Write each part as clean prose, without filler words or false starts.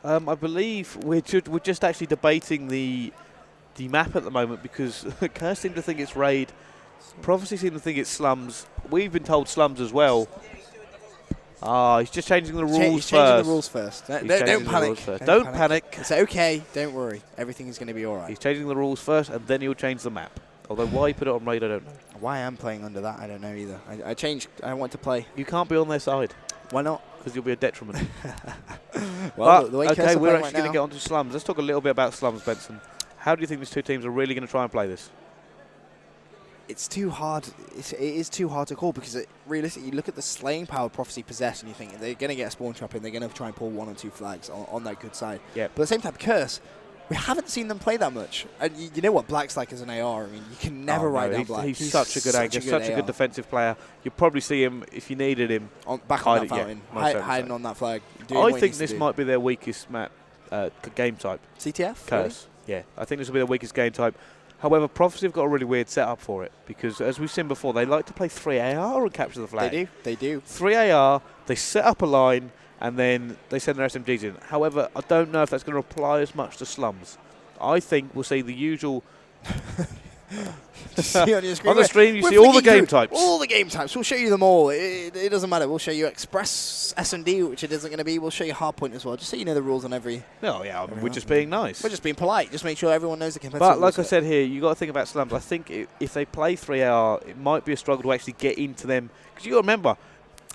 I believe we're just actually debating the map at the moment because Curse seem to think it's Raid, Prophecy seem to think it's Slums. We've been told Slums as well. He's just changing the rules first. He's changing the rules first. Don't panic. Don't panic. It's okay. Don't worry. Everything is going to be all right. He's changing the rules first, and then he'll change the map. Although why he put it on Raid, I don't know. Why I'm playing under that, I don't know either. I changed. I want to play. You can't be on their side. Why not? Because you'll be a detriment. Well, the way okay, we're actually right going to get on to Slums. Let's talk a little bit about Slums, Benson. How do you think these two teams are really going to try and play this? It's too hard. It is too hard to call because realistically, you look at the slaying power Prophecy possess and you think they're going to get a spawn trap in. They're going to try and pull 1 or 2 flags on that good side. Yeah. But at the same time, Curse, we haven't seen them play that much. And you know what Black's like as an AR. I mean, you can never write down Black. He's such a good anchor, such a good defensive player. You'll probably see him if you needed him back on that fountain, hiding on that flag. I think this might be their weakest map game type. CTF? Curse. Really? Yeah, I think this will be their weakest game type. However, Prophecy have got a really weird setup for it because, as we've seen before, they like to play 3 AR and capture the flag. They do. 3 AR, they set up a line, and then they send their SMGs in. However, I don't know if that's going to apply as much to Slums. I think we'll see the usual... See on your screen. On the stream, you see all the game types. All the game types. We'll show you them all. It doesn't matter. We'll show you Express S&D, which it isn't going to be. We'll show you Hardpoint as well, just so you know the rules on every... No, yeah, we're just being nice. We're just being polite. Just make sure everyone knows the competitive But like I said here, you got to think about Slums. I think if they play 3AR, it might be a struggle to actually get into them. Because you got to remember,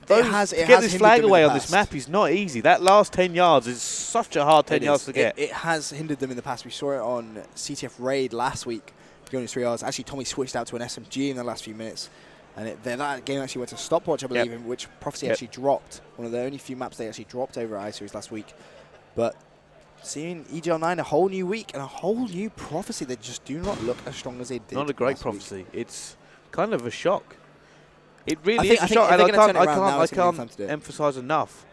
to get this flag away on this map is not easy. That last 10 yards is such a hard 10 yards to get. It has hindered them in the past. We saw it on CTF Raid last week. Going 3 hours. Actually, Tommy switched out to an SMG in the last few minutes, and that game actually went to stopwatch, I believe, in which Prophecy actually dropped. One of the only few maps they actually dropped over at iSeries last week. But seeing EGL9 a whole new week and a whole new Prophecy, they just do not look as strong as they did. Not a great Prophecy. It's kind of a shock. It really is a shock, and I can't emphasize enough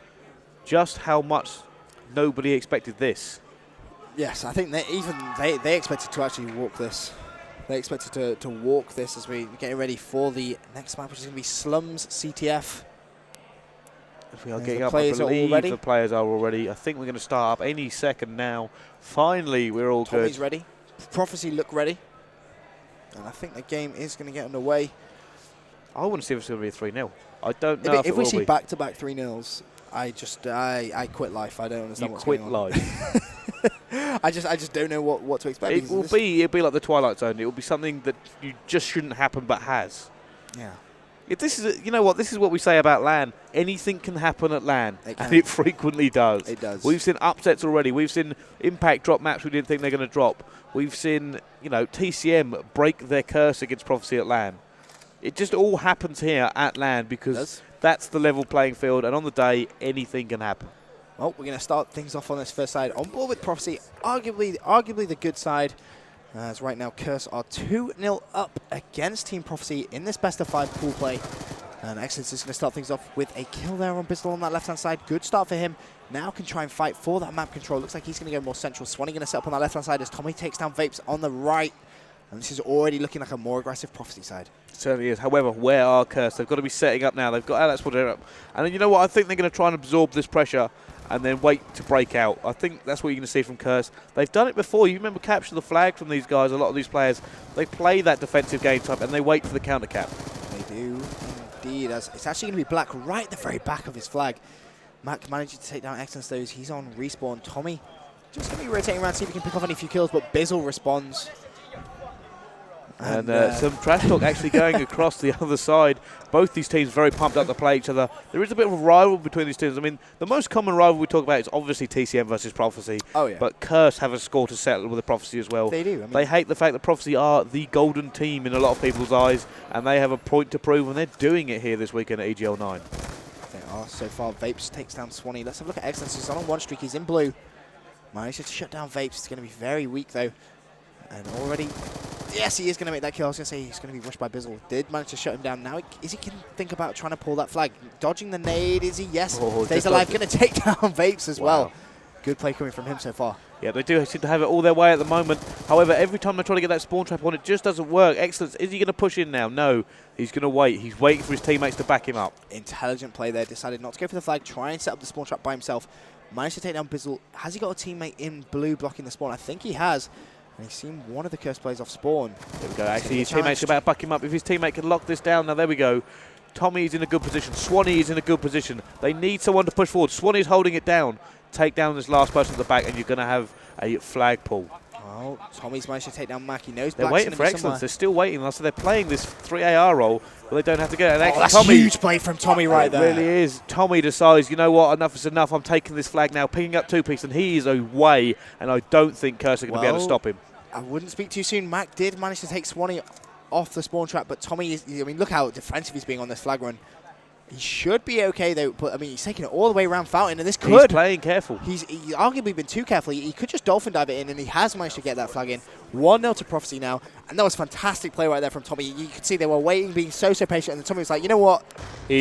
just how much nobody expected this. Yes, I think they expected to actually walk this. They expected to walk this as we get ready for the next map, which is going to be Slums CTF. If we are getting up, I believe the players are already. I think we're going to start up any second now. Finally, we're all good. Tommy's ready. Prophecy look ready. And I think the game is going to get underway. I want to see if it's going to be a 3-0. I don't know if we see back-to-back 3-0s, I quit life. I don't understand what's going on. You quit life. I just don't know what to expect. It'll be like the Twilight Zone. It will be something that you just shouldn't happen, but has. Yeah. If this is, you know what? This is what we say about LAN. Anything can happen at LAN, and it frequently does. It does. We've seen upsets already. We've seen Impact drop maps we didn't think they're going to drop. We've seen, TCM break their curse against Prophecy at LAN. It just all happens here at LAN because that's the level playing field, and on the day, anything can happen. Well, we're going to start things off on this first side. On board with Prophecy, arguably the good side. As right now, Curse are 2-0 up against Team Prophecy in this best-of-5 pool play. And Excellence is going to start things off with a kill there on Bizzle on that left-hand side. Good start for him. Now can try and fight for that map control. Looks like he's going to go more central. Swanee going to set up on that left-hand side as Tommy takes down Vapes on the right. And this is already looking like a more aggressive Prophecy side. It certainly is. However, where are Curse? They've got to be setting up now. They've got Alex put it up. And then you know what? I think they're going to try and absorb this pressure and then wait to break out. I think that's what you're going to see from Curse. They've done it before. You remember capture the flag from these guys. A lot of these players, they play that defensive game type and they wait for the counter cap. They do indeed. It's actually going to be Black right at the very back of his flag. Mac managing to take down Excellence though. He's on respawn. Tommy just going to be rotating around, see if he can pick off any few kills, but Bizzle responds. And some trash talk actually going across the other side. Both these teams very pumped up to play each other. There is a bit of a rival between these teams. I mean, the most common rival we talk about is obviously TCM versus Prophecy. Oh, yeah. But Curse have a score to settle with the Prophecy as well. They do. I mean, they hate the fact that Prophecy are the golden team in a lot of people's eyes, and they have a point to prove, and they're doing it here this weekend at EGL9. They are so far. Vapes takes down Swanee. Let's have a look at Excellence. He's on one streak. He's in blue. Manages to shut down Vapes. It's going to be very weak, though. And already... Yes, he is going to make that kill. I was going to say he's going to be rushed by Bizzle. Did manage to shut him down. Now is he can think about trying to pull that flag. Dodging the nade, is he? Yes. Stays alive. Going to take down Vapes as well. Good play coming from him so far. Yeah, they do seem to have it all their way at the moment. However, every time they try to get that spawn trap on, it just doesn't work. Excellence. Is he going to push in now? No. He's going to wait. He's waiting for his teammates to back him up. Intelligent play there. Decided not to go for the flag. Try and set up the spawn trap by himself. Managed to take down Bizzle. Has he got a teammate in blue blocking the spawn? I think he has. And he's seen one of the cursed players off spawn. There we go. Actually, his teammate's about to back him up. If his teammate can lock this down, now there we go. Tommy is in a good position. Swanee is in a good position. They need someone to push forward. Swanee's holding it down. Take down this last person at the back, and you're going to have a flag pull. Oh, Tommy's managed to take down Mac. He knows they're Black's waiting for excellence. Somewhere. They're still waiting. So they're playing this 3AR role, but they don't have to get it. And that's Tommy, huge play from Tommy right there. It really is. Tommy decides, you know what, enough is enough. I'm taking this flag now, picking up 2-piece, and he is away, and I don't think Curse are going to be able to stop him. I wouldn't speak too soon. Mac did manage to take Swanee off the spawn trap, but Tommy is, I mean, look how defensive he's being on this flag run. He should be okay, though, but I mean, he's taking it all the way around Fountain, and this could... He's playing careful. He's arguably been too careful. He could just dolphin dive it in, and he has managed to get that flag in. 1-0 to Prophecy now, and that was fantastic play right there from Tommy. You could see they were waiting, being so patient, and then Tommy was like, you know what?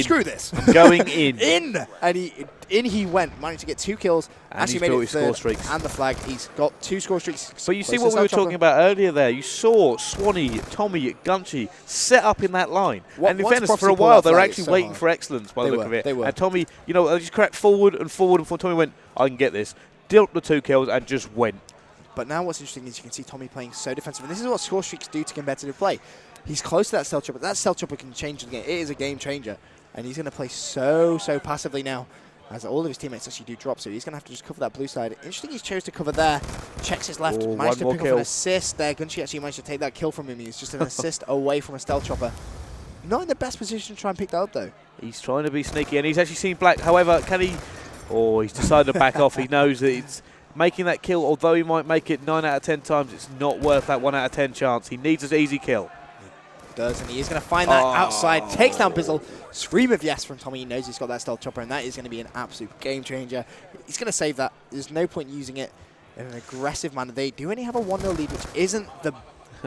Screw this. I'm going in. In! And he went, managed to get 2 kills, and actually made it score streaks. And the flag. He's got 2 score streaks. But you see what we were talking about earlier there. You saw Swanee, Tommy, Gunchy set up in that line. And in fairness, for a while, they were actually waiting for excellence by the look of it. They were. And Tommy, you know, they just cracked forward and forward, and Tommy went, I can get this. Dealt the 2 kills and just went. But now what's interesting is you can see Tommy playing so defensive. And this is what score streaks do to competitive play. He's close to that stealth chopper. That stealth chopper can change the game. It is a game changer. And he's going to play so passively now, as all of his teammates actually do drop. So he's going to have to just cover that blue side. Interesting, he chose to cover there. Checks his left. Managed to pick up an assist there. Gunchy actually managed to take that kill from him. He's just an assist away from a stealth chopper. Not in the best position to try and pick that up, though. He's trying to be sneaky, and he's actually seen Black. However, can he... Oh, he's decided to back off. He knows that it's making that kill, although he might make it 9 out of 10 times, it's not worth that 1 out of 10 chance. He needs an easy kill. He does, and he is going to find that outside. Takes down Bizzle. Scream of yes from Tommy. He knows he's got that stealth chopper, and that is going to be an absolute game changer. He's going to save that. There's no point using it in an aggressive manner. They do only have a 1-0 lead, which isn't the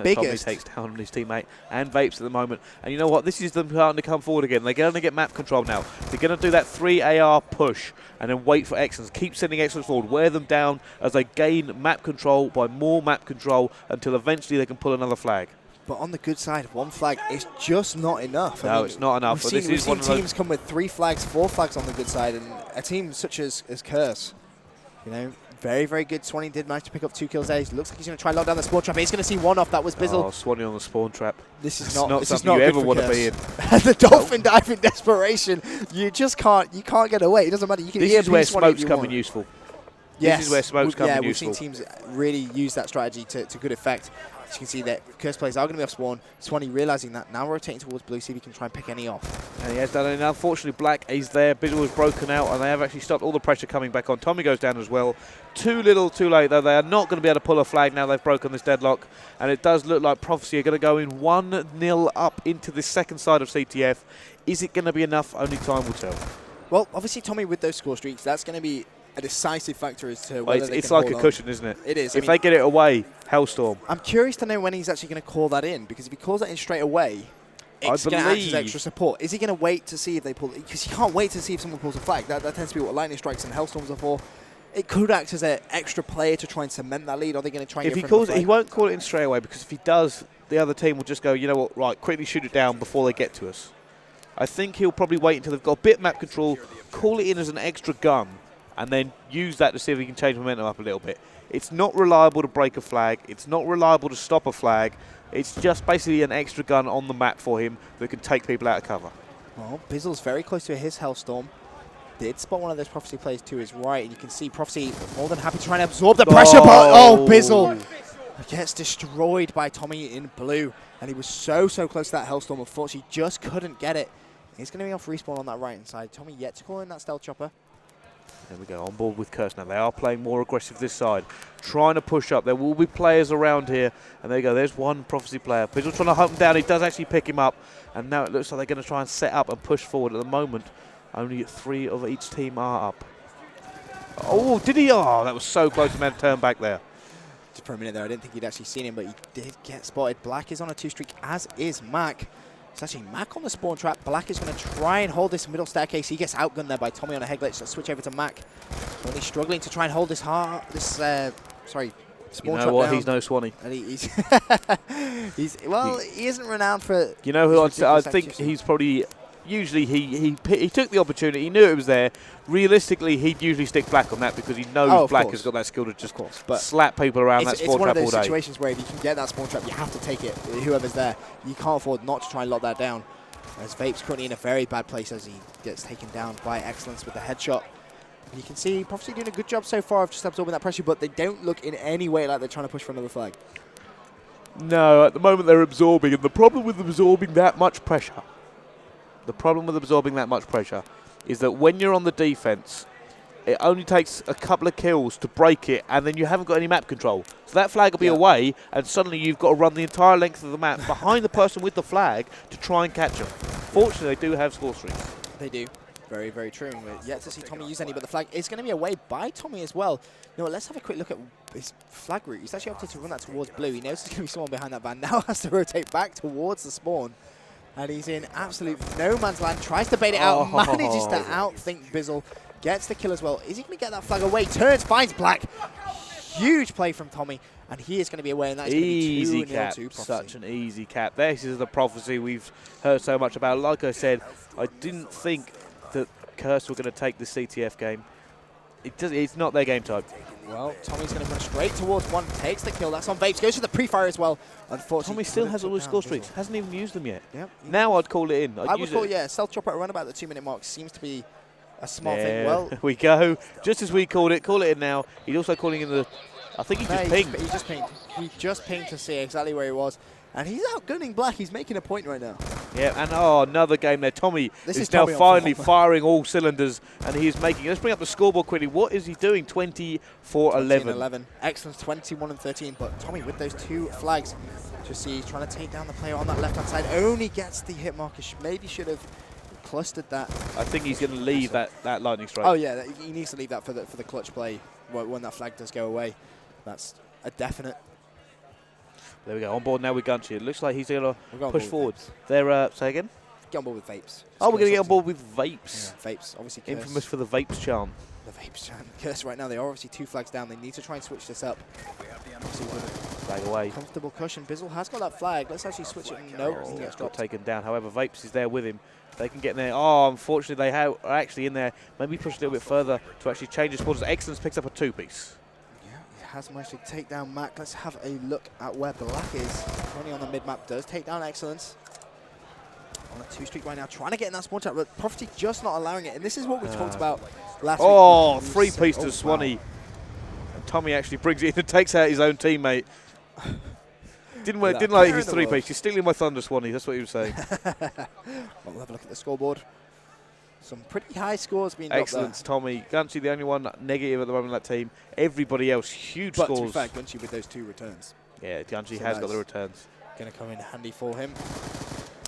biggest. Tommy takes down his teammate and Vapes at the moment. And you know what? This is them starting to come forward again. They're going to get map control now. They're going to do that 3AR push and then wait for excellence. Keep sending excellence forward. Wear them down as they gain map control by more map control until eventually they can pull another flag. But on the good side, 1 flag is just not enough. No, it's not enough. We've seen teams come with 3 flags, 4 flags on the good side, and a team such as Curse, you know, very good. Swanee did manage to pick up 2 kills there. He looks like he's going to try and lock down the spawn trap. He's going to see 1 off. That was Bizzle. Oh, Swanee on the spawn trap. This is not something you ever want to be in. The dolphin dive in desperation. You just can't. You can't get away. It doesn't matter. You can. This is where smoke's coming useful. Yes. This is where smoke's coming useful. We've seen teams really use that strategy to good effect. As you can see that Curse players are going to be off spawn. Swanee realizing that, now rotating towards blue, see if he can try and pick any off. And he has done it. And unfortunately, Black is there. Bizzle was broken out, and they have actually stopped all the pressure coming back on. Tommy goes down as well. Too little, too late, though. They are not going to be able to pull a flag now they've broken this deadlock. And it does look like Prophecy are going to go in 1-0 up into the second side of CTF. Is it going to be enough? Only time will tell. Well, obviously, Tommy with those score streaks, that's going to be a decisive factor as to whether it's like a cushion, isn't it? It is. If they get it away, hellstorm. I'm curious to know when he's actually going to call that in, because if he calls that in straight away, it's going to act as extra support. Is he going to wait to see if they pull it? Because you can't wait to see if someone pulls a flag. That tends to be what lightning strikes and hellstorms are for. It could act as an extra player to try and cement that lead. Are they going to try and if he calls it, he won't call it in straight away, because if he does, the other team will just go, you know what, right, quickly shoot it down before they get to us. I think he'll probably wait until they've got a bit of map control, call it in as an extra gun, and then use that to see if he can change momentum up a little bit. It's not reliable to break a flag. It's not reliable to stop a flag. It's just basically an extra gun on the map for him that can take people out of cover. Well, Bizzle's very close to his Hellstorm. Did spot one of those Prophecy players to his right, and you can see Prophecy more than happy to try and absorb the pressure, but Bizzle gets destroyed by Tommy in blue, and he was so close to that Hellstorm. Unfortunately, just couldn't get it. He's going to be off respawn on that right-hand side. Tommy yet to call in that stealth chopper. There we go, on board with Curse now. They are playing more aggressive this side, trying to push up. There will be players around here, and there you go. There's one Prophecy player. Bizzle trying to hunt him down. He does actually pick him up, and now it looks like they're going to try and set up and push forward. At the moment, only 3 of each team are up. Oh, did he? Oh, that was so close to man turn back there. Just for a minute there, I didn't think he'd actually seen him, but he did get spotted. Black is on a 2 streak, as is Mac. It's actually Mac on the spawn trap. Black is going to try and hold this middle staircase. He gets outgunned there by Tommy on a head glitch. So switch over to Mac. Only struggling to try and hold this spawn You know trap what? down. He's no Swanee. And he isn't renowned for. You know who I think he's probably usually he took the opportunity. He knew it was there. Realistically, he'd usually stick Black on that because he knows Black has got that skill to just slap people around that spawn trap all day. It's one of those situations where if you can get that spawn trap, you have to take it. Whoever's there, you can't afford not to try and lock that down. As Vape's currently in a very bad place as he gets taken down by Excellence with the headshot. You can see Prophecy doing a good job so far of just absorbing that pressure, but they don't look in any way like they're trying to push for another flag. No, at the moment they're absorbing, and the problem with absorbing that much pressure, is that when you're on the defense, it only takes a couple of kills to break it, and then you haven't got any map control. So that flag will be away, and suddenly you've got to run the entire length of the map behind the person with the flag to try and catch them. Fortunately, they do have score streaks. They do. Very, very true. We're yet to see Tommy use any, but the flag is going to be away by Tommy as well. You know what, let's have a quick look at his flag route. He's actually opted to run that towards blue. He knows there's going to be someone behind that van. Now has to rotate back towards the spawn. And he's in absolute no man's land. Tries to bait it out. Manages to outthink Bizzle. Gets the kill as well. Is he going to get that flag away? Turns, finds Black. Huge play from Tommy. And he is going to be away. And that's easy going to be 2-0 cap. to Prophecy. Such an easy cap. This is the Prophecy we've heard so much about. Like I said, I didn't think that Curse were going to take the CTF game. It's not their game type. Well, Tommy's going to run straight towards one, takes the kill. That's on Vapes, goes for the pre-fire as well. Unfortunately, Tommy still has all his score streaks, hasn't even used them yet. Yep. Now I'd call it in. I would call it, yeah. Stealth chopper at around about the 2-minute mark seems to be a smart thing. Well, here we go. Just as we called it, call it in now. He's also calling in the. I think he just pinged. He just pinged. He just pinged to see exactly where he was. And he's outgunning Black. He's making a point right now. Yeah, and another game there. Tommy is now Tommy finally firing all cylinders, and he is making. Let's bring up the scoreboard quickly. What is he doing? 20-for-11. Excellent, 21-13. But Tommy with those 2 flags. Just see he's trying to take down the player on that left-hand side. Only gets the hit marker. Maybe should have clustered that. I think he's going to leave that lightning strike. Oh yeah, he needs to leave that for the clutch play when that flag does go away. That's a definite. There we go. On board now with Gunchy. It looks like he's going to push forward. Say again? Get on board with Vapes. Oh, we're going to get on board with Vapes. Yeah, Vapes, obviously. Curse. Infamous for the Vapes charm. The Vapes charm. Curse right now. They are obviously 2 flags down. They need to try and switch this up. Flag away. Comfortable cushion. Bizzle has got that flag. Let's actually switch it. No, he gets got dropped. taken down. However, Vapes is there with him. They can get in there. Oh, unfortunately, they are actually in there. Maybe push a little bit further to actually change his quarters. Excellence picks up a 2-piece. Has managed to take down Mac. Let's have a look at where Black is. Currently on the mid-map, does take down Excellence. On a 2 streak right now, trying to get in that spawn trap, but Prophecy just not allowing it. And this is what we talked about last week. Oh, 3-piece to Swanee. And Tommy actually brings it in and takes out his own teammate. Didn't like his 3-piece. You're stealing my thunder, Swanee. That's what he was saying. We'll have a look at the scoreboard. Some pretty high scores being dropped. Excellent, Tommy. Gunchy, the only one negative at the moment in that team. Everybody else, huge scores. But to be fair, Gunchy with those 2 returns. Yeah, Gunchy has got the returns. Going to come in handy for him.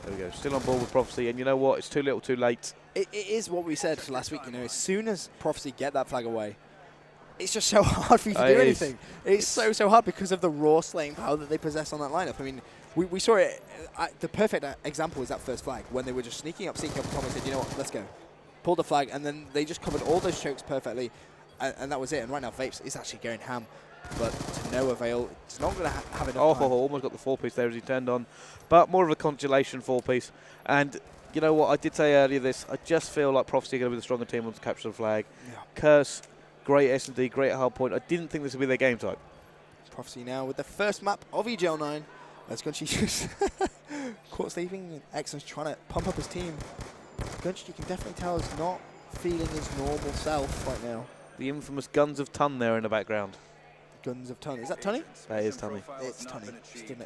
There we go. Still on board with Prophecy. And you know what? It's too little, too late. It is what we said last week. You know, as soon as Prophecy get that flag away, it's just so hard for you to do anything. It's so hard because of the raw slaying power that they possess on that lineup. I mean, we saw it. The perfect example was that first flag when they were just sneaking up. Tommy said, you know what, let's go. Pulled the flag, and then they just covered all those chokes perfectly, and that was it. And right now, Vapes is actually going ham, but to no avail. It's not going to have enough time. Almost got the 4-piece there as he turned on, but more of a consolation 4-piece. And you know what, I did say earlier this, I just feel like Prophecy are going to be the stronger team on to capture the flag. Yeah. Curse, great S&D, great hard point. I didn't think this would be their game type. Prophecy now with the first map of EGL9. As Gunchy just caught sleeping. Excellence trying to pump up his team. Gunchy, you can definitely tell, is not feeling his normal self right now. The infamous Guns of Ton there in the background. Guns of Ton. Is that Tunny? That is Tunny. It's Tunny. Just